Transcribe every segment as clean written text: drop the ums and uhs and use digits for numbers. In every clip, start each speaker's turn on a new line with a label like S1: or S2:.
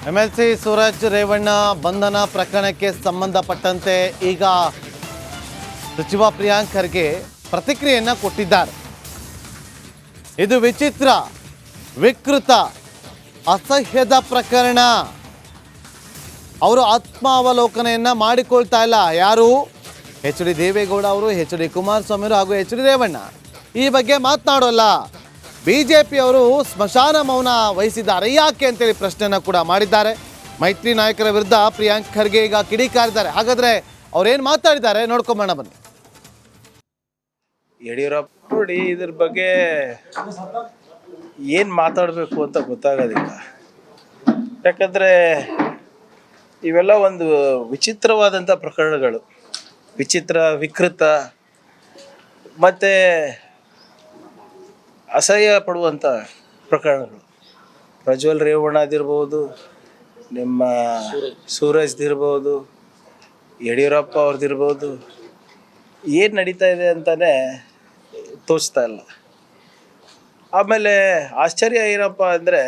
S1: MLC Suraj Revanna ಬಂಧನ ಪ್ರಕರಣಕ್ಕೆ ಸಂಬಂಧಪಟ್ಟಂತೆ ಈಗ ಸಚಿವ ಪ್ರಿಯಾಂಕ್ ಖರ್ಗೆ ಪ್ರತಿಕ್ರಿಯೆಯನ್ನು ಕೊಟ್ಟಿದ್ದಾರೆ. ಇದು ವಿಚಿತ್ರ, ವಿಕೃತ, ಅಸಹ್ಯದ ಪ್ರಕರಣ. ಅವರು ಆತ್ಮಾವಲೋಕನೆಯನ್ನ ಮಾಡಿಕೊಳ್ತಾ ಇಲ್ಲ. ಯಾರು? ಎಚ್ ಡಿ ದೇವೇಗೌಡ ಅವರು, ಎಚ್ ಡಿ ಕುಮಾರಸ್ವಾಮಿ ಅವರು ಹಾಗೂ ಎಚ್ ಡಿ ರೇವಣ್ಣ ಈ ಬಗ್ಗೆ ಮಾತನಾಡೋಲ್ಲ. ಬಿಜೆಪಿ ಅವರು ಸ್ಮಶಾನ ಮೌನ ವಹಿಸಿದ್ದಾರೆ ಯಾಕೆ ಅಂತೇಳಿ ಪ್ರಶ್ನೆಯನ್ನು ಕೂಡ ಮಾಡಿದ್ದಾರೆ. ಮೈತ್ರಿ ನಾಯಕರ ವಿರುದ್ಧ ಪ್ರಿಯಾಂಕ್ ಖರ್ಗೆ ಈಗ ಕಿಡಿಕಾರಿದ್ದಾರೆ. ಹಾಗಾದ್ರೆ ಅವ್ರೇನು ಮಾತಾಡಿದ್ದಾರೆ ನೋಡ್ಕೊಂಬೋಣ ಬನ್ನಿ.
S2: ಯಡಿಯೂರಪ್ಪ ನೋಡಿ, ಇದ್ರ ಬಗ್ಗೆ ಏನು ಮಾತಾಡಬೇಕು ಅಂತ ಗೊತ್ತಾಗೋದಿಲ್ಲ. ಯಾಕಂದರೆ ಇವೆಲ್ಲ ಒಂದು ವಿಚಿತ್ರವಾದಂಥ ಪ್ರಕರಣಗಳು, ವಿಚಿತ್ರ, ವಿಕೃತ ಮತ್ತು ಅಸಹ್ಯ ಪಡುವಂಥ ಪ್ರಕರಣಗಳು. ಪ್ರಜ್ವಲ್ ರೇವಣ್ಣದಿರ್ಬೋದು, ನಿಮ್ಮ ಸೂರಜ್ದಿರ್ಬೋದು, ಯಡಿಯೂರಪ್ಪ ಅವ್ರದ್ದಿರ್ಬೋದು, ಏನು ನಡೀತಾ ಇದೆ ಅಂತಲೇ ತೋಚ್ತಾ ಇಲ್ಲ. ಆಮೇಲೆ ಆಶ್ಚರ್ಯ ಏನಪ್ಪ ಅಂದರೆ,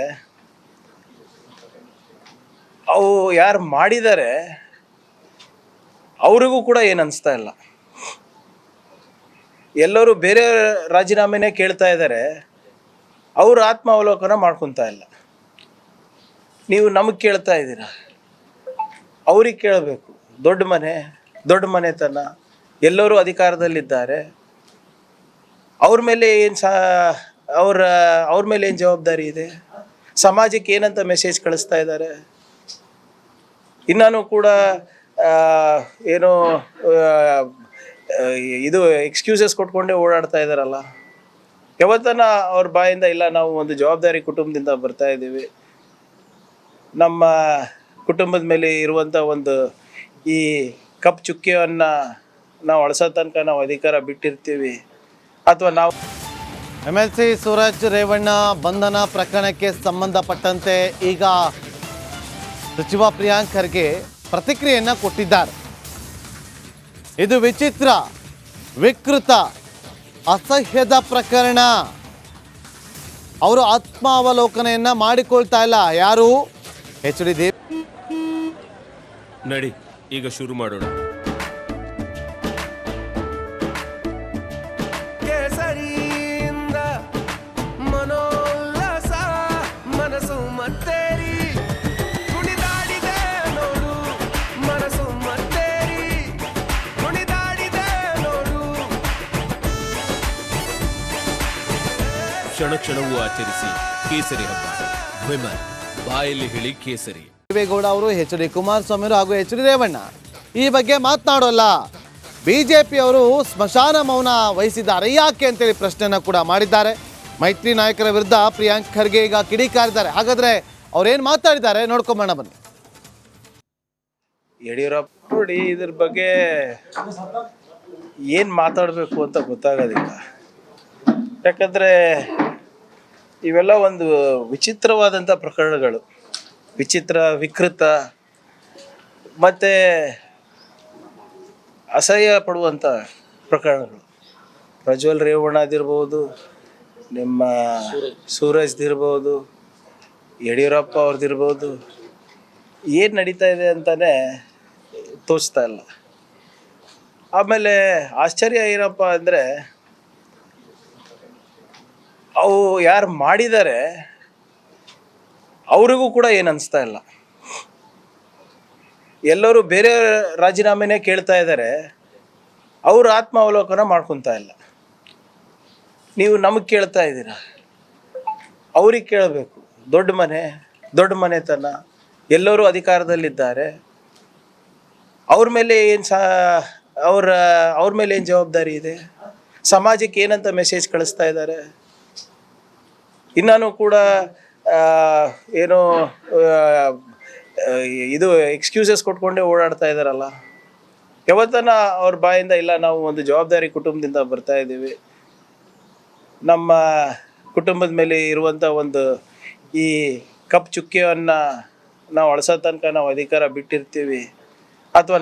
S2: ಅವು ಯಾರು ಮಾಡಿದ್ದಾರೆ ಅವ್ರಿಗೂ ಕೂಡ ಏನು ಅನಿಸ್ತಾ ಇಲ್ಲ. ಎಲ್ಲರೂ ಬೇರೆ ರಾಜೀನಾಮೆನೇ ಕೇಳ್ತಾ ಇದ್ದಾರೆ, ಅವರು ಆತ್ಮಾವಲೋಕನ ಮಾಡ್ಕೊತಾ ಇಲ್ಲ. ನೀವು ನಮಗೆ ಕೇಳ್ತಾ ಇದ್ದೀರ, ಅವ್ರಿಗೆ ಕೇಳಬೇಕು. ದೊಡ್ಡ ಮನೆತನ, ಎಲ್ಲರೂ ಅಧಿಕಾರದಲ್ಲಿದ್ದಾರೆ. ಅವ್ರ ಮೇಲೆ ಏನು ಅವ್ರ ಮೇಲೆ ಏನು ಜವಾಬ್ದಾರಿ ಇದೆ? ಸಮಾಜಕ್ಕೆ ಏನಂತ ಮೆಸೇಜ್ ಕಳಿಸ್ತಾ ಇದ್ದಾರೆ? ಇನ್ನೂ ಕೂಡ ಏನೋ ಇದು ಎಕ್ಸ್ಕ್ಯೂಸಸ್ ಕೊಟ್ಕೊಂಡೇ ಓಡಾಡ್ತಾ ಇದ್ದಾರಲ್ಲ. ಯಾವತ್ತನ ಅವ್ರ ಬಾಯಿಂದ ಇಲ್ಲ, ನಾವು ಒಂದು ಜವಾಬ್ದಾರಿ ಕುಟುಂಬದಿಂದ ಬರ್ತಾ ಇದ್ದೀವಿ, ನಮ್ಮ ಕುಟುಂಬದ ಮೇಲೆ ಇರುವಂಥ ಒಂದು ಈ ಕಪ್ ಚುಕ್ಕಿಯನ್ನು ನಾವು ಅಳಿಸೋ ತನಕ ನಾವು ಅಧಿಕಾರ ಬಿಟ್ಟಿರ್ತೀವಿ, ಅಥವಾ ನಾವು
S1: ಎಂಎಲ್ಸಿ ಸೂರಜ್ ರೇವಣ್ಣ ಬಂಧನ ಪ್ರಕರಣಕ್ಕೆ ಸಂಬಂಧಪಟ್ಟಂತೆ ಈಗ ಸಚಿವ ಪ್ರಿಯಾಂಕ್ ಖರ್ಗೆ ಪ್ರತಿಕ್ರಿಯೆಯನ್ನು ಕೊಟ್ಟಿದ್ದಾರೆ. ಇದು ವಿಚಿತ್ರ, ವಿಕೃತ, ಅಸಹ್ಯದ ಪ್ರಕರಣ. ಅವರು ಆತ್ಮಾವಲೋಕನೆಯನ್ನ ಮಾಡಿಕೊಳ್ತಾ ಇಲ್ಲ. ಯಾರು? ಎಚ್ ಡಿ ದೇವ್
S3: ನಡಿ ಈಗ ಶುರು ಮಾಡೋಣ.
S4: ಮನೋಲ್ಲಾಸ ಮನಸ್ಸು ಮತ್ತೇರಿ ಕುಣಿದಾಡಿದೆ ನೋಡು, ಮನಸ್ಸು ಮತ್ತೇರಿ ಕುಣಿದಾಡಿದೆ ನೋಡು.
S3: ಕ್ಷಣ ಕ್ಷಣವೂ ಆಚರಿಸಿ ಕೇಸರಿ ಹಬ್ಬ. ವಿಮಲ್ ಬಾಯಲ್ಲಿ ಹೇಳಿ ಕೇಸರಿ.
S1: ದೇವೇಗೌಡ ಅವರು, ಎಚ್ ಡಿ ಕುಮಾರಸ್ವಾಮಿ ಅವರು ಹಾಗೂ ಎಚ್ ಡಿ ರೇವಣ್ಣ ಈ ಬಗ್ಗೆ ಮಾತನಾಡೋಲ್ಲ. ಬಿಜೆಪಿ ಅವರು ಸ್ಮಶಾನ ಮೌನ ವಹಿಸಿದ್ದಾರೆ ಯಾಕೆ ಅಂತೇಳಿ ಪ್ರಶ್ನೆಯನ್ನು ಕೂಡ ಮಾಡಿದ್ದಾರೆ. ಮೈತ್ರಿ ನಾಯಕರ ವಿರುದ್ಧ ಪ್ರಿಯಾಂಕ್ ಖರ್ಗೆ ಈಗ ಕಿಡಿಕಾರಿದ್ದಾರೆ. ಹಾಗಾದ್ರೆ ಅವ್ರೇನು ಮಾತಾಡಿದ್ದಾರೆ ನೋಡ್ಕೊಂಬೋಣ ಬನ್ನಿ.
S2: ಯಡಿಯೂರಪ್ಪ ನೋಡಿ, ಇದ್ರ ಬಗ್ಗೆ ಏನು ಮಾತಾಡಬೇಕು ಅಂತ ಗೊತ್ತಾಗೋದಿಲ್ಲ. ಯಾಕಂದರೆ ಇವೆಲ್ಲ ಒಂದು ವಿಚಿತ್ರವಾದಂಥ ಪ್ರಕರಣಗಳು, ವಿಚಿತ್ರ, ವಿಕೃತ ಮತ್ತು ಅಸಹ್ಯ ಪಡುವಂಥ ಪ್ರಕರಣಗಳು. ಪ್ರಜ್ವಲ್ ರೇವಣ್ಣದಿರ್ಬೋದು, ನಿಮ್ಮ ಸೂರಜ್ದಿರ್ಬೋದು, ಯಡಿಯೂರಪ್ಪ ಅವ್ರದ್ದಿರ್ಬೋದು, ಏನು ನಡೀತಾ ಇದೆ ಅಂತಲೇ ತೋಚ್ತಾ ಇಲ್ಲ. ಆಮೇಲೆ ಆಶ್ಚರ್ಯ ಏನಪ್ಪ ಅಂದರೆ, ಅವು ಯಾರು ಮಾಡಿದ್ದಾರೆ ಅವ್ರಿಗೂ ಕೂಡ ಏನು ಅನಿಸ್ತಾ ಇಲ್ಲ. ಎಲ್ಲರೂ ಬೇರೆ ರಾಜೀನಾಮೆನೇ ಕೇಳ್ತಾ ಇದ್ದಾರೆ, ಅವರು ಆತ್ಮಾವಲೋಕನ ಮಾಡ್ಕೊತಾ ಇಲ್ಲ. ನೀವು ನಮಗೆ ಕೇಳ್ತಾ ಇದ್ದೀರ, ಅವ್ರಿಗೆ ಕೇಳಬೇಕು. ದೊಡ್ಡ ಮನೆತನ, ಎಲ್ಲರೂ ಅಧಿಕಾರದಲ್ಲಿದ್ದಾರೆ. ಅವ್ರ ಮೇಲೆ ಏನು ಅವ್ರ ಮೇಲೆ ಏನು ಜವಾಬ್ದಾರಿ ಇದೆ? ಸಮಾಜಕ್ಕೆ ಏನಂತ ಮೆಸೇಜ್ ಕಳಿಸ್ತಾ ಇದ್ದಾರೆ? ಇನ್ನೂ ಕೂಡ ಏನೋ ಇದು ಎಕ್ಸ್ಕ್ಯೂಸಸ್ ಕೊಟ್ಕೊಂಡೇ ಓಡಾಡ್ತಾ ಇದ್ದಾರಲ್ಲ. ಯಾವತ್ತನ ಅವ್ರ ಬಾಯಿಂದ ಇಲ್ಲ, ನಾವು ಒಂದು ಜವಾಬ್ದಾರಿ ಕುಟುಂಬದಿಂದ ಬರ್ತಾ ಇದ್ದೀವಿ, ನಮ್ಮ ಕುಟುಂಬದ ಮೇಲೆ ಇರುವಂಥ ಒಂದು ಈ ಕಪ್ ಚುಕ್ಕಿಯನ್ನು ನಾವು ಅಳಿಸೋ ತನಕ ನಾವು ಅಧಿಕಾರ ಬಿಟ್ಟಿರ್ತೀವಿ, ಅಥವಾ